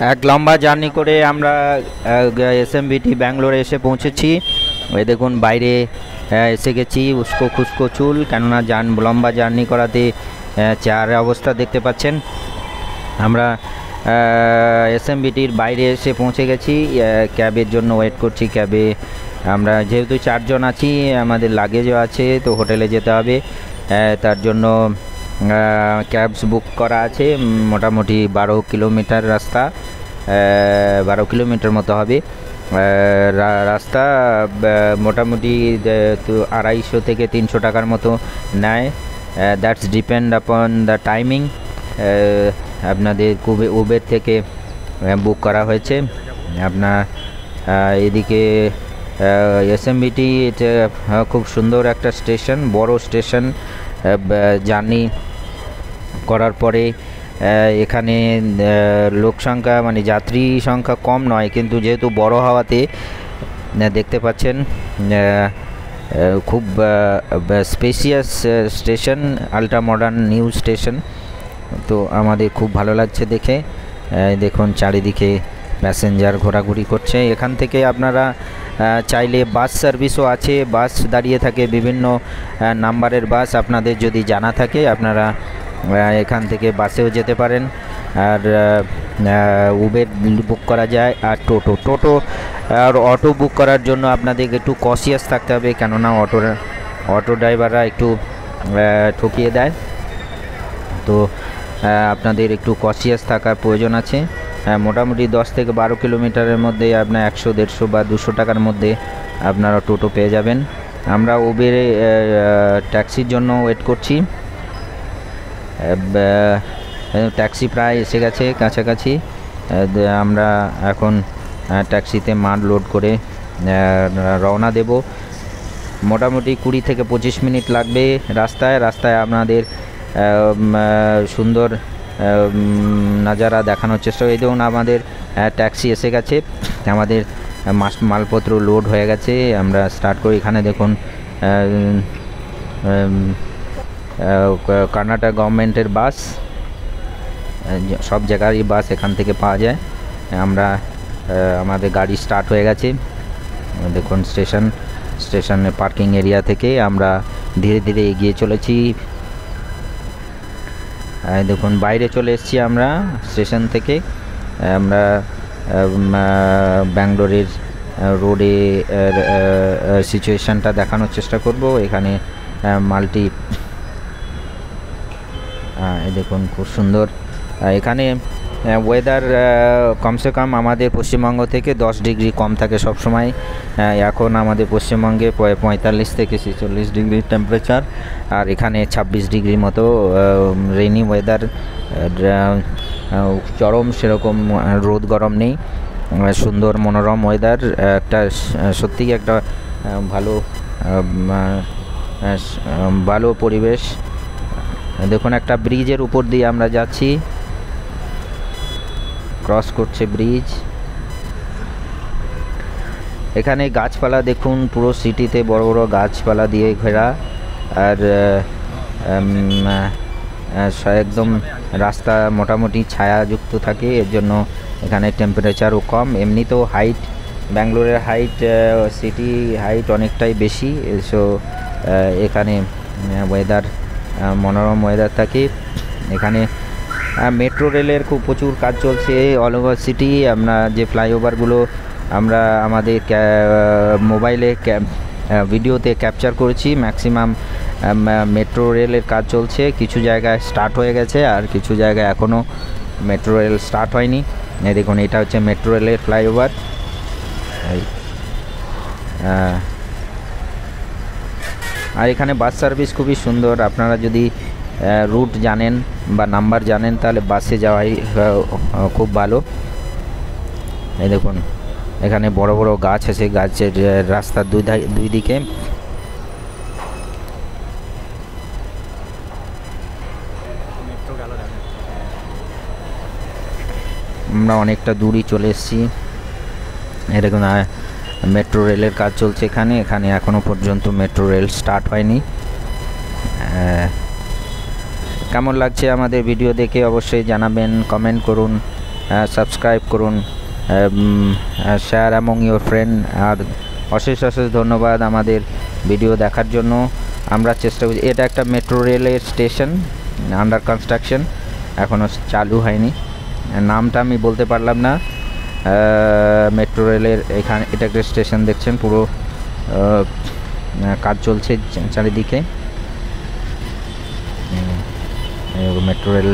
এক লম্বা জার্নি করে আমরা এসএমবিটি ব্যাঙ্গালোরে এসে পৌঁছেছি। ওই দেখুন বাইরে এসে গেছি, উস্কো খুস্কো চুল, কেননা লম্বা জার্নি করাতে চেয়ারের অবস্থা দেখতে পাচ্ছেন। আমরা এসএমবিটির বাইরে এসে পৌঁছে গেছি, ক্যাবের জন্য ওয়েট করছি। ক্যাবে আমরা যেহেতু 4 জন আছি, আমাদের লাগেজও আছে, তো হোটেলে যেতে হবে, তার জন্য ক্যাবস বুক করা আছে। মোটামুটি 12 কিলোমিটার রাস্তা, 12 কিলোমিটার মতো হবে রাস্তা। মোটামুটি 250 থেকে 300 টাকার মতো নেয়। That's depend upon the timing. আপনাদের উবের থেকে বুক করা হয়েছে। আপনার এদিকে এসএমবিটি এটা খুব সুন্দর একটা স্টেশন, বড় স্টেশন। জার্নি করার পরে এখানে লোক সংখ্যা মানে যাত্রী সংখ্যা কম নয়, কিন্তু যেহেতু বড় হওয়াতে দেখতে পাচ্ছেন খুব spacious station, ultra modern new station. তো আমাদের খুব ভালো লাগছে দেখে। দেখুন চারিদিকে প্যাসেঞ্জার ঘোরাঘুরি করছে। এখান থেকে আপনারা চাইলে বাস সার্ভিসও আছে, বাস দাঁড়িয়ে থাকে, বিভিন্ন নাম্বারের বাস। আপনাদের যদি জানা থাকে আপনারা এখান থেকে বাসেও যেতে পারেন। আর উবের বুক করা যায়, আর টোটো আর অটো বুক করার জন্য আপনাদের একটু কশিয়াস থাকতে হবে, কেননা অটো ড্রাইভাররা একটু ঠকিয়ে দেয়। তো আপনাদের একটু কশিয়াস থাকার প্রয়োজন আছে। মোটামুটি 10 থেকে 12 কিলোমিটারের মধ্যে আপনার 100, 150 বা 200 টাকার মধ্যে আপনারা টোটো পেয়ে যাবেন। আমরা উবেরে ট্যাক্সির জন্য ওয়েট করছি। ট্যাক্সি প্রায় এসে গেছে কাছাকাছি। আমরা এখন ট্যাক্সিতে মাল লোড করে রওনা দেব। মোটামুটি 20 থেকে 25 মিনিট লাগবে রাস্তায় আপনাদের সুন্দর নাজারা দেখানোর চেষ্টা। এই দেখুন আমাদের ট্যাক্সি এসে গেছে, আমাদের মালপত্র লোড হয়ে গেছে। আমরা স্টার্ট করি। এখানে দেখুন কর্ণাটক গভর্নমেন্টের বাস, সব জায়গারই বাস এখান থেকে পাওয়া যায়। আমরা আমাদের গাড়ি স্টার্ট হয়ে গেছে। দেখুন স্টেশনের পার্কিং এরিয়া থেকে আমরা ধীরে ধীরে এগিয়ে চলেছি। দেখুন বাইরে চলে এসেছি আমরা স্টেশন থেকে। আমরা ব্যাঙ্গালোরের রোডে সিচুয়েশানটা দেখানোর চেষ্টা করব। এখানে দেখুন খুব সুন্দর। এখানে ওয়েদার কমসে কম আমাদের পশ্চিমবঙ্গ থেকে 10 ডিগ্রি কম থাকে সবসময়। এখন আমাদের পশ্চিমবঙ্গে 45 থেকে 46 ডিগ্রি টেম্পারেচার, আর এখানে 26 ডিগ্রি মতো রেইনি ওয়েদার। চরম সেরকম রোদ গরম নেই, সুন্দর মনোরম ওয়েদার। একটা সত্যিই একটা ভালো পরিবেশ। দেখুন একটা ব্রিজের উপর দিয়ে আমরা যাচ্ছি, ক্রস করছে ব্রিজ। এখানে গাছপালা দেখুন, পুরো সিটিতে বড় বড় গাছপালা দিয়ে ঘেরা, আর একদম রাস্তা মোটামুটি ছায়াযুক্ত থাকে, এর জন্য এখানে টেম্পারেচারও কম। এমনিতেও হাইট, ব্যাঙ্গালোরের হাইট, সিটি হাইট অনেকটাই বেশি, সো এখানে ওয়েদার মনোরম ওয়েদার থাকে। এখানে মেট্রো রেলের প্রচুর কাজ চলছে অল ওভার সিটি। আমরা যে ফ্লাইওভারগুলো আমরা আমাদের মোবাইলে ভিডিওতে ক্যাপচার করেছি, ম্যাক্সিমাম মেট্রো রেলের কাজ চলছে। কিছু জায়গায় স্টার্ট হয়ে গেছে, আর কিছু জায়গায় এখনও মেট্রো রেল স্টার্ট হয়নি। দেখুন এটা হচ্ছে মেট্রো রেলের ফ্লাইওভার। আর এখানে বাস সার্ভিস খুবই সুন্দর। আপনারা যদি রুট জানেন বা নাম্বার জানেন তাহলে বাসে যাওয়াই খুব ভালো। এই দেখুন এখানে বড় বড় গাছ আছে, গাছের রাস্তার দুই দিকে। আমরা অনেকটা দূরই চলে এসেছি। এরকম মেট্রো রেলের কাজ চলছে এখানে এখনও পর্যন্ত মেট্রো রেল স্টার্ট হয়নি। কেমন লাগছে আমাদের ভিডিও দেখে অবশ্যই জানাবেন, কমেন্ট করুন। সাবস্ক্রাইব করুন, শেয়ার অ্যামং ইউর ফ্রেন্ড। আর অশেষ ধন্যবাদ আমাদের ভিডিও দেখার জন্য। আমরা চেষ্টা করছি, এটা একটা মেট্রো রেলের স্টেশন, আন্ডার কনস্ট্রাকশন, এখনও চালু হয়নি, নামটা আমি বলতে পারলাম না। মেট্রো রেলের এখানে এটা একটা স্টেশন দেখছেন, পুরো কাজ চলছে চারিদিকে। মেট্রো রেল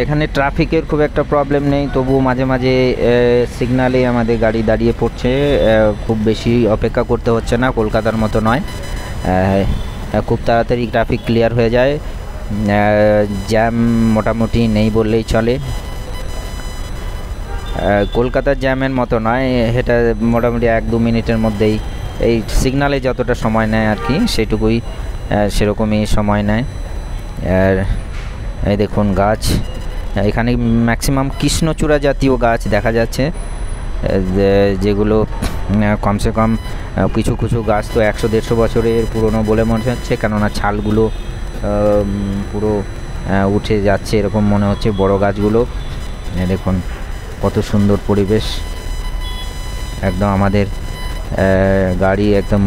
এখানে ট্রাফিকের খুব একটা প্রবলেম নেই, তবুও মাঝে মাঝে সিগনালে আমাদের গাড়ি দাঁড়িয়ে পড়ছে। খুব বেশি অপেক্ষা করতে হচ্ছে না, কলকাতার মতো নয়, খুব তাড়াতাড়ি ট্রাফিক ক্লিয়ার হয়ে যায়। জ্যাম মোটামুটি নেই বললেই চলে। কলকাতার জ্যামের মতো নয়, এটা মোটামুটি 1-2 মিনিটের মধ্যেই, এই সিগনালে যতটা সময় নেয় আর কি, সেটুকুই সেরকমই সময় নেয়। আর এই দেখুন গাছ, এখানে ম্যাক্সিমাম কৃষ্ণচূড়া জাতীয় গাছ দেখা যাচ্ছে, যেগুলো কমসে কম কিছু কিছু গাছ তো 100-150 বছরের পুরনো বলে মনে হচ্ছে, কেননা ছালগুলো পুরো উঠে যাচ্ছে এরকম মনে হচ্ছে বড় গাছগুলো। দেখুন কত সুন্দর পরিবেশ, একদম আমাদের গাড়ি একদম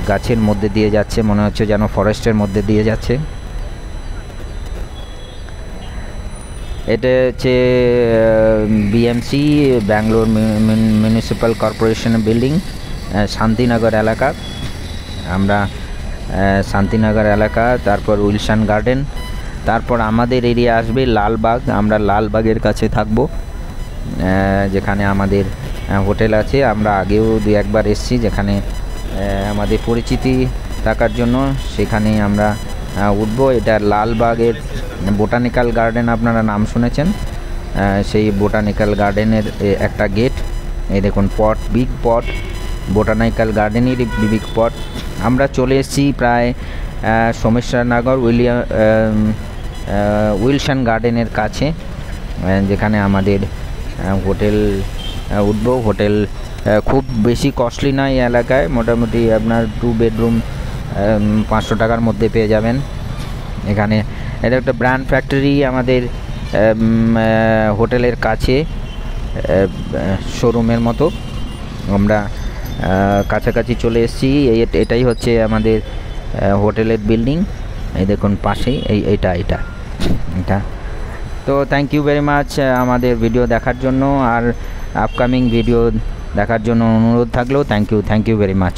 গাছের মধ্যে দিয়ে যাচ্ছে, মনে হচ্ছে যেন ফরেস্টের মধ্যে দিয়ে যাচ্ছে। এটা হচ্ছে বিএমসি, ব্যাঙ্গালোর মিউনিসিপ্যাল কর্পোরেশনের বিল্ডিং, শান্তিনগর এলাকা। আমরা শান্তিনগর এলাকা, তারপর উইলসন গার্ডেন, তারপর আমাদের এরিয়া আসবে লালবাগ। আমরা লালবাগের কাছে থাকব, যেখানে আমাদের হোটেল আছে। আমরা আগেও 2-1 বার এসেছি, যেখানে আমাদের পরিচিতি থাকার জন্য সেখানে আমরা উঠব। এটা লালবাগের বোটানিক্যাল গার্ডেন, আপনারা নাম শুনেছেন, সেই বোটানিক্যাল গার্ডেনের একটা গেট। এই দেখুন পট, বিগ পট, বোটানিক্যাল গার্ডেনের বিগ পট। আমরা চলে এসেছি প্রায় সোমেশ্বরনগর উইলসন গার্ডেনের কাছে, যেখানে আমাদের হোটেল উঠব। হোটেল খুব বেশি কস্টলি নয় এই এলাকায়, মোটামুটি আপনার 2 বেডরুম 500 টাকার মধ্যে পেয়ে যাবেন। এখানে এটা একটা ব্র্যান্ড ফ্যাক্টরি আমাদের হোটেলের কাছে, শোরুমের মতো। আমরা কাছাকাছি চলে এসেছি, এটাই হচ্ছে আমাদের হোটেলের বিল্ডিং। এই দেখুন পাশেই এইটা তো থ্যাংক ইউ ভেরি মাচ আমাদের ভিডিও দেখার জন্য, আর আপকামিং ভিডিও দেখার জন্য অনুরোধ থাকলেও থ্যাংক ইউ ভেরি মাচ।